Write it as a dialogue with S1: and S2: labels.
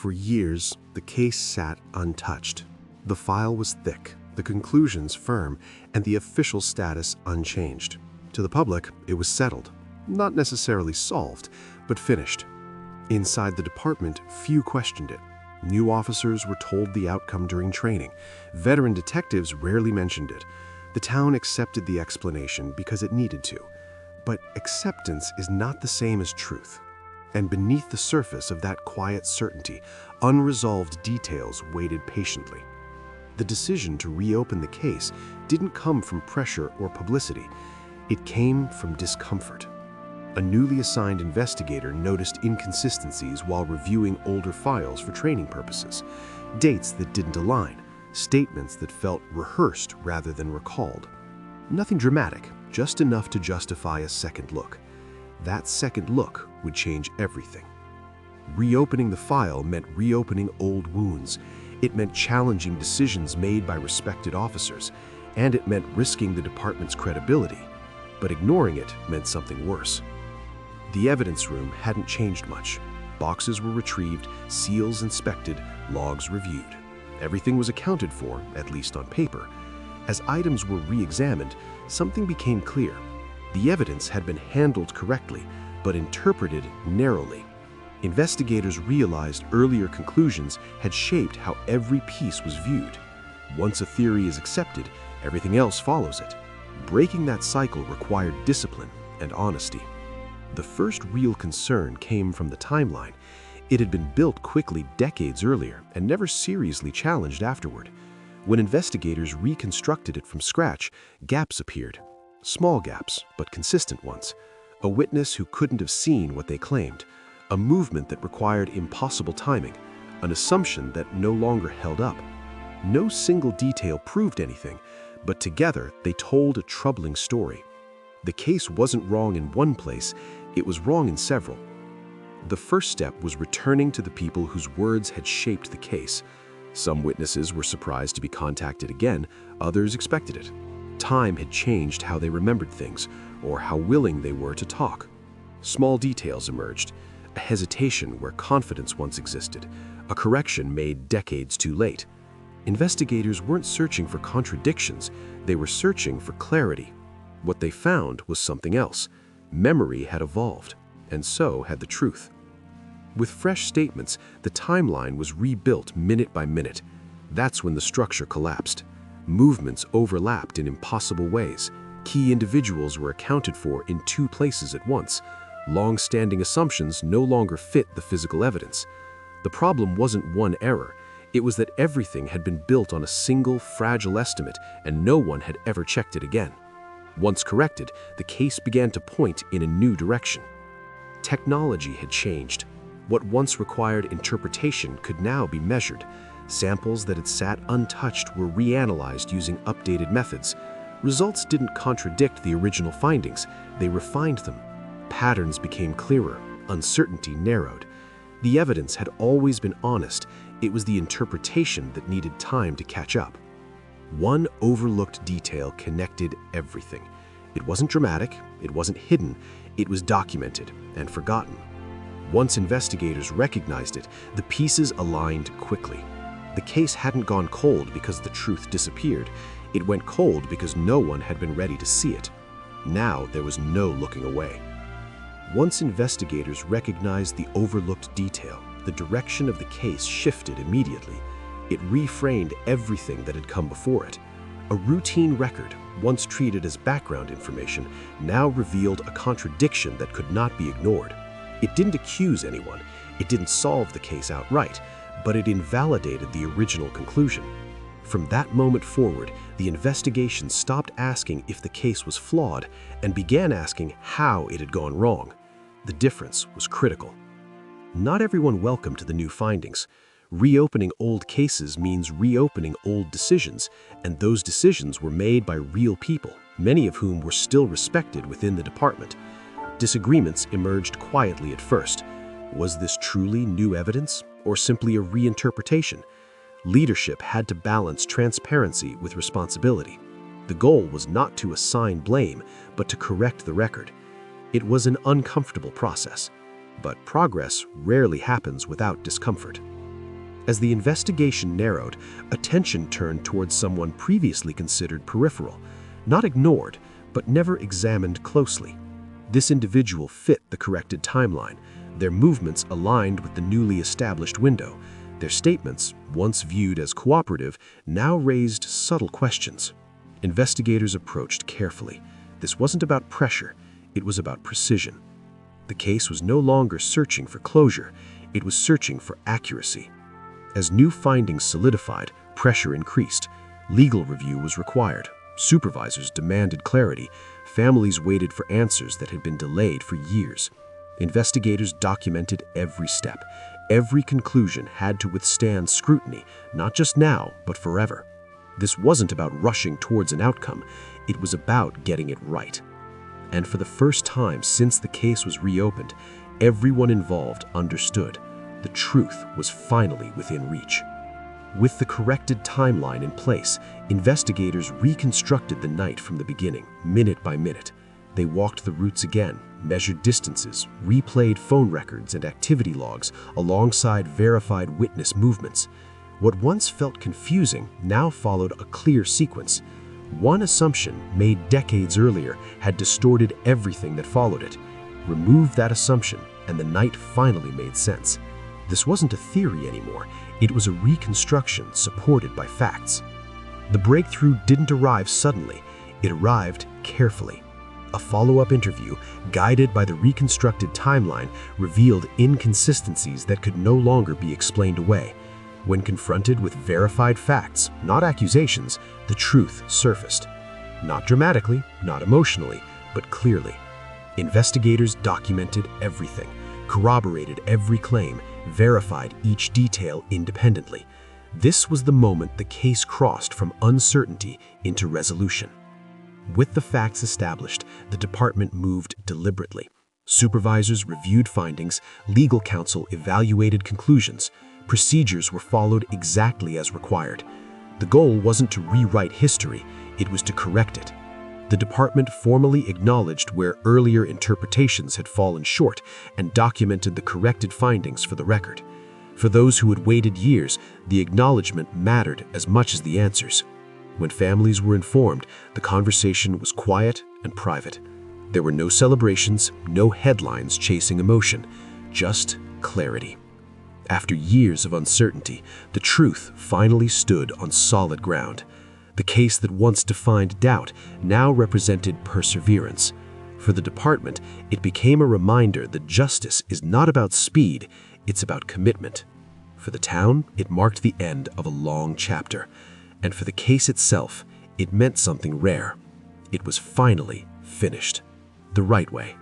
S1: For years, the case sat untouched. The file was thick, the conclusions firm, and the official status unchanged. To the public, it was settled. Not necessarily solved, but finished. Inside the department, few questioned it. New officers were told the outcome during training. Veteran detectives rarely mentioned it. The town accepted the explanation because it needed to. But acceptance is not the same as truth. And beneath the surface of that quiet certainty, unresolved details waited patiently. The decision to reopen the case didn't come from pressure or publicity. It came from discomfort. A newly assigned investigator noticed inconsistencies while reviewing older files for training purposes. Dates that didn't align, statements that felt rehearsed rather than recalled. Nothing dramatic, just enough to justify a second look. That second look would change everything. Reopening the file meant reopening old wounds. It meant challenging decisions made by respected officers, and it meant risking the department's credibility. But ignoring it meant something worse. The evidence room hadn't changed much. Boxes were retrieved, seals inspected, logs reviewed. Everything was accounted for, at least on paper. As items were re-examined, something became clear. The evidence had been handled correctly, but interpreted narrowly. Investigators realized earlier conclusions had shaped how every piece was viewed. Once a theory is accepted, everything else follows it. Breaking that cycle required discipline and honesty. The first real concern came from the timeline. It had been built quickly decades earlier and never seriously challenged afterward. When investigators reconstructed it from scratch, gaps appeared. Small gaps, but consistent ones. A witness who couldn't have seen what they claimed. A movement that required impossible timing. An assumption that no longer held up. No single detail proved anything, but together they told a troubling story. The case wasn't wrong in one place, it was wrong in several. The first step was returning to the people whose words had shaped the case. Some witnesses were surprised to be contacted again, others expected it. Time had changed how they remembered things, or how willing they were to talk. Small details emerged, a hesitation where confidence once existed, a correction made decades too late. Investigators weren't searching for contradictions, they were searching for clarity. What they found was something else. Memory had evolved, and so had the truth. With fresh statements, the timeline was rebuilt minute by minute. That's when the structure collapsed. Movements overlapped in impossible ways. Key individuals were accounted for in two places at once. Long-standing assumptions no longer fit the physical evidence. The problem wasn't one error. It was that everything had been built on a single, fragile estimate, and no one had ever checked it again. Once corrected, the case began to point in a new direction. Technology had changed. What once required interpretation could now be measured. Samples that had sat untouched were reanalyzed using updated methods. Results didn't contradict the original findings, they refined them. Patterns became clearer, uncertainty narrowed. The evidence had always been honest, it was the interpretation that needed time to catch up. One overlooked detail connected everything. It wasn't dramatic, it wasn't hidden, it was documented and forgotten. Once investigators recognized it, the pieces aligned quickly. The case hadn't gone cold because the truth disappeared. It went cold because no one had been ready to see it. Now there was no looking away. Once investigators recognized the overlooked detail, the direction of the case shifted immediately. It reframed everything that had come before it. A routine record, once treated as background information, now revealed a contradiction that could not be ignored. It didn't accuse anyone, it didn't solve the case outright, but it invalidated the original conclusion. From that moment forward, the investigation stopped asking if the case was flawed and began asking how it had gone wrong. The difference was critical. Not everyone welcomed the new findings. Reopening old cases means reopening old decisions, and those decisions were made by real people, many of whom were still respected within the department. Disagreements emerged quietly at first. Was this truly new evidence, or simply a reinterpretation? Leadership had to balance transparency with responsibility. The goal was not to assign blame, but to correct the record. It was an uncomfortable process, but progress rarely happens without discomfort. As the investigation narrowed, attention turned towards someone previously considered peripheral, not ignored, but never examined closely. This individual fit the corrected timeline, their movements aligned with the newly established window. Their statements, once viewed as cooperative, now raised subtle questions. Investigators approached carefully. This wasn't about pressure, it was about precision. The case was no longer searching for closure, it was searching for accuracy. As new findings solidified, pressure increased. Legal review was required. Supervisors demanded clarity. Families waited for answers that had been delayed for years. Investigators documented every step. Every conclusion had to withstand scrutiny, not just now, but forever. This wasn't about rushing towards an outcome. It was about getting it right. And for the first time since the case was reopened, everyone involved understood. The truth was finally within reach. With the corrected timeline in place, investigators reconstructed the night from the beginning, minute by minute. They walked the routes again, measured distances, replayed phone records and activity logs alongside verified witness movements. What once felt confusing now followed a clear sequence. One assumption made decades earlier had distorted everything that followed it. Remove that assumption, and the night finally made sense. This wasn't a theory anymore. It was a reconstruction supported by facts. The breakthrough didn't arrive suddenly. It arrived carefully. A follow-up interview, guided by the reconstructed timeline, revealed inconsistencies that could no longer be explained away. When confronted with verified facts, not accusations, the truth surfaced. Not dramatically, not emotionally, but clearly. Investigators documented everything, corroborated every claim, verified each detail independently. This was the moment the case crossed from uncertainty into resolution. With the facts established, the department moved deliberately. Supervisors reviewed findings, legal counsel evaluated conclusions. Procedures were followed exactly as required. The goal wasn't to rewrite history, it was to correct it. The department formally acknowledged where earlier interpretations had fallen short and documented the corrected findings for the record. For those who had waited years, the acknowledgement mattered as much as the answers. When families were informed, the conversation was quiet and private. There were no celebrations, no headlines chasing emotion, just clarity. After years of uncertainty, the truth finally stood on solid ground. The case that once defined doubt now represented perseverance. For the department, it became a reminder that justice is not about speed, it's about commitment. For the town, it marked the end of a long chapter. And for the case itself, it meant something rare. It was finally finished. The right way.